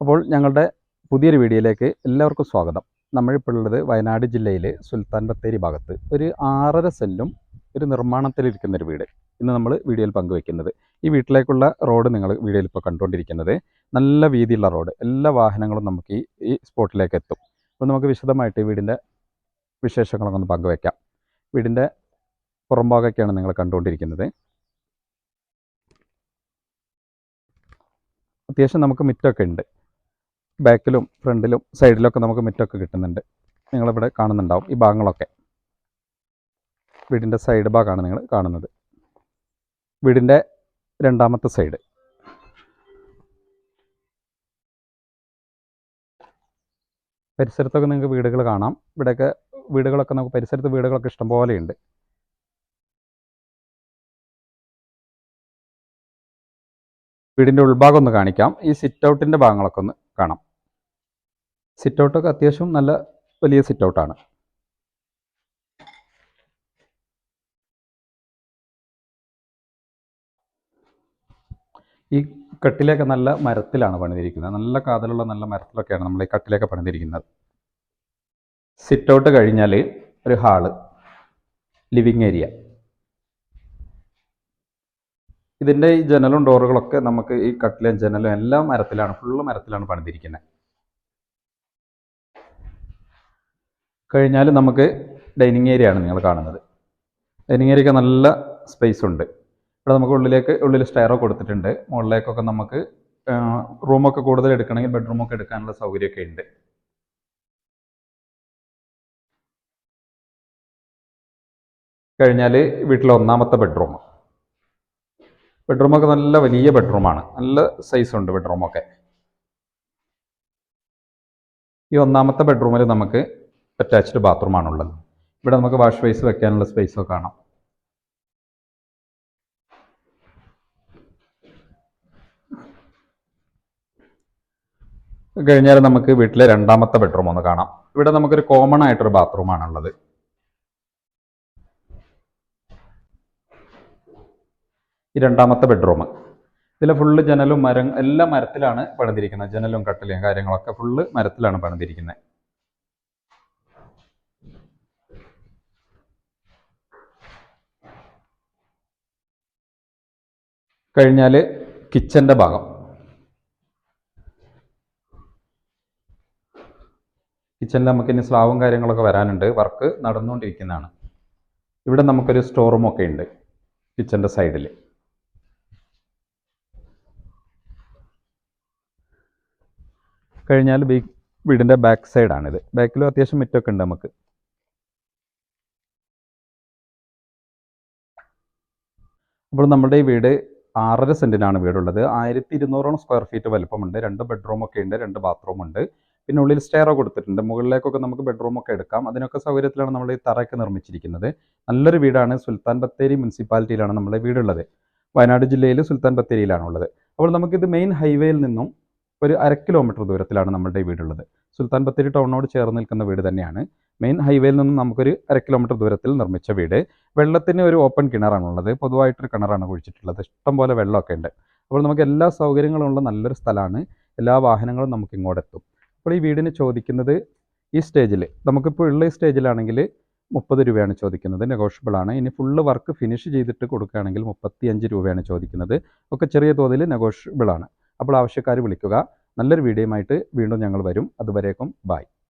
അപ്പോൾ ഞങ്ങളുടെ പുതിയൊരു വീഡിയോയിലേക്ക് എല്ലാവർക്കും സ്വാഗതം. നമ്മളിപ്പോൾ ഉള്ളത് വയനാട് ജില്ലയിലെ സുൽത്താൻ ബത്തേരി ഭാഗത്ത് ഒരു 6.5 സെൻറ്റും ഒരു നിർമ്മാണത്തിലിരിക്കുന്നൊരു വീട് ഇന്ന് നമ്മൾ വീഡിയോയിൽ പങ്കുവെക്കുന്നത്. ഈ വീട്ടിലേക്കുള്ള റോഡ് നിങ്ങൾ വീഡിയോയിൽ ഇപ്പോൾ കണ്ടുകൊണ്ടിരിക്കുന്നത് നല്ല വീതിയുള്ള റോഡ്, എല്ലാ വാഹനങ്ങളും നമുക്ക് ഈ സ്പോട്ടിലേക്ക് എത്തും. അപ്പോൾ നമുക്ക് വിശദമായിട്ട് ഈ വീടിൻ്റെ വിശേഷങ്ങളൊക്കെ ഒന്ന് പങ്കുവെക്കാം. വീടിൻ്റെ പുറംഭാഗമൊക്കെയാണ് നിങ്ങൾ കണ്ടുകൊണ്ടിരിക്കുന്നത്. അത്യാവശ്യം നമുക്ക് മുറ്റമൊക്കെ ഉണ്ട്. ബാക്കിലും ഫ്രണ്ടിലും സൈഡിലൊക്കെ നമുക്ക് മുറ്റമൊക്കെ കിട്ടുന്നുണ്ട്. നിങ്ങളിവിടെ കാണുന്നുണ്ടാവും ഈ ഭാഗങ്ങളൊക്കെ. വീടിൻ്റെ സൈഡ് ഭാഗമാണ് നിങ്ങൾ കാണുന്നത്. വീടിൻ്റെ രണ്ടാമത്തെ സൈഡ്. പരിസരത്തൊക്കെ നിങ്ങൾക്ക് വീടുകൾ കാണാം. ഇവിടെയൊക്കെ വീടുകളൊക്കെ നമുക്ക് പരിസരത്ത് വീടുകളൊക്കെ ഇഷ്ടംപോലെയുണ്ട്. വീടിൻ്റെ ഉൾഭാഗം ഒന്ന് കാണിക്കാം. ഈ സിറ്റ് ഔട്ടിൻ്റെ ഭാഗങ്ങളൊക്കെ ഒന്ന് കാണാം. സിറ്റ് ഔട്ടൊക്കെ അത്യാവശ്യം നല്ല വലിയ സിറ്റ് ഔട്ടാണ്. ഈ കട്ടിലൊക്കെ നല്ല മരത്തിലാണ് പണിതിരിക്കുന്നത്. നല്ല കാതലുള്ള നല്ല മരത്തിലൊക്കെയാണ് നമ്മൾ ഈ കട്ടിലൊക്കെ പണിതിരിക്കുന്നത്. സിറ്റ് ഔട്ട് കഴിഞ്ഞാൽ ഒരു ഹാള്, ലിവിങ് ഏരിയ. ഇതിൻ്റെ ഈ ജനലും ഡോറുകളൊക്കെ നമുക്ക് ഈ കട്ടിലും ജനലും എല്ലാം മരത്തിലാണ്, ഫുള്ള് മരത്തിലാണ് പണിതിരിക്കുന്നത്. കഴിഞ്ഞാൽ നമുക്ക് ഡൈനിങ് ഏരിയ ആണ് നിങ്ങൾ കാണുന്നത്. ഡൈനിങ് ഏരിയക്ക് നല്ല സ്പേസ് ഉണ്ട്. ഇവിടെ നമുക്ക് ഉള്ളിൽ സ്റ്റെയറൊക്കെ കൊടുത്തിട്ടുണ്ട്. മുകളിലേക്കൊക്കെ നമുക്ക് റൂമൊക്കെ കൂടുതൽ എടുക്കണമെങ്കിൽ ബെഡ്റൂമൊക്കെ എടുക്കാനുള്ള സൗകര്യമൊക്കെ ഉണ്ട്. കഴിഞ്ഞാൽ വീട്ടിലെ ഒന്നാമത്തെ ബെഡ്റൂമൊക്കെ നല്ല വലിയ ബെഡ്റൂമാണ്. നല്ല സൈസ് ഉണ്ട് ബെഡ്റൂമൊക്കെ. ഈ ഒന്നാമത്തെ ബെഡ്റൂമിൽ നമുക്ക് അറ്റാച്ച്ഡ് ബാത്റൂമാണുള്ളത്. ഇവിടെ നമുക്ക് വാഷ് ബേസ് വെക്കാനുള്ള സ്പേസൊക്കെ കാണാം. കഴിഞ്ഞാൽ നമുക്ക് വീട്ടിലെ രണ്ടാമത്തെ ബെഡ്റൂം ഒന്ന് കാണാം. ഇവിടെ നമുക്കൊരു കോമൺ ആയിട്ടൊരു ബാത്റൂമാണുള്ളത്. ഈ രണ്ടാമത്തെ ബെഡ്റൂം. ഇതിലെ ഫുള്ള് ജനലും എല്ലാം മരത്തിലാണ് പണിതിരിക്കുന്നത്. ജനലും കട്ടിലും കാര്യങ്ങളൊക്കെ ഫുള്ള് മരത്തിലാണ് പണിതിരിക്കുന്നത്. കഴിഞ്ഞാൽ കിച്ചൻ്റെ ഭാഗം. കിച്ചണിൽ നമുക്ക് ഇനി സ്ലാവും കാര്യങ്ങളൊക്കെ വരാനുണ്ട്. വർക്ക് നടന്നുകൊണ്ടിരിക്കുന്നതാണ്. ഇവിടെ നമുക്കൊരു സ്റ്റോർ റൂമൊക്കെ ഉണ്ട് കിച്ചൻ്റെ സൈഡിൽ. കഴിഞ്ഞാൽ വീടിൻ്റെ ബാക്ക് സൈഡാണിത്. ബാക്കിലും അത്യാവശ്യം മുറ്റമൊക്കെ ഉണ്ട് നമുക്ക്. അപ്പോൾ നമ്മുടെ ഈ വീട് 6.5 സെൻറ്റിനാണ് വീടുള്ളത്. 1200 സ്ക്വയർ ഫീറ്റ് വലുപ്പമുണ്ട്. 2 ബെഡ്റൂമൊക്കെ ഉണ്ട്, 2 ബാത്റൂം ഉണ്ട്. പിന്നെ ഉള്ളിൽ സ്റ്റെയർ കൊടുത്തിട്ടുണ്ട്. മുകളിലേക്കൊക്കെ നമുക്ക് ബെഡ്റൂമൊക്കെ എടുക്കാം. അതിനൊക്കെ സൗകര്യത്തിലാണ് നമ്മൾ ഈ തറയൊക്കെ നിർമ്മിച്ചിരിക്കുന്നത്. നല്ലൊരു വീടാണ്. സുൽത്താൻ ബത്തേരി മുനിസിപ്പാലിറ്റിയിലാണ് നമ്മുടെ വീടുള്ളത്. വയനാട് ജില്ലയിൽ സുൽത്താൻ ബത്തേരിയിലാണുള്ളത്. അപ്പോൾ നമുക്കിത് മെയിൻ ഹൈവേയിൽ നിന്നും ഒരു 1/2 കിലോമീറ്റർ ദൂരത്തിലാണ് നമ്മുടെ ഈ വീടുള്ളത്. സുൽത്താൻ ബത്തേരി ടൗണിനോട് ചേർന്ന് നിൽക്കുന്ന വീട് തന്നെയാണ്. മെയിൻ ഹൈവേയിൽ നിന്നും നമുക്കൊരു 1/2 കിലോമീറ്റർ ദൂരത്തിൽ നിർമ്മിച്ച വീട്. വെള്ളത്തിന് ഒരു ഓപ്പൺ കിണറാണുള്ളത്. പൊതുവായിട്ടൊരു കിണറാണ് കുഴിച്ചിട്ടുള്ളത്. ഇഷ്ടംപോലെ വെള്ളമൊക്കെ ഉണ്ട്. അപ്പോൾ നമുക്ക് എല്ലാ സൗകര്യങ്ങളുമുള്ള നല്ലൊരു സ്ഥലമാണ്. എല്ലാ വാഹനങ്ങളും നമുക്ക് ഇങ്ങോട്ടെത്തും. അപ്പോൾ ഈ വീടിന് ചോദിക്കുന്നത് ഈ സ്റ്റേജിൽ, നമുക്കിപ്പോൾ ഉള്ള ഈ സ്റ്റേജിലാണെങ്കിൽ 30 രൂപയാണ് ചോദിക്കുന്നത്. നെഗോഷ്യബിൾ ആണ്. ഇനി ഫുള്ള് വർക്ക് ഫിനിഷ് ചെയ്തിട്ട് കൊടുക്കുകയാണെങ്കിൽ 35 രൂപയാണ് ചോദിക്കുന്നത്. ഒക്കെ ചെറിയ തോതിൽ നെഗോഷ്യബിൾ ആണ്. അപ്പോൾ ആവശ്യക്കാർ വിളിക്കുക. നല്ലൊരു വീഡിയോയുമായിട്ട് വീണ്ടും ഞങ്ങൾ വരും. അതുവരേക്കും ബൈ.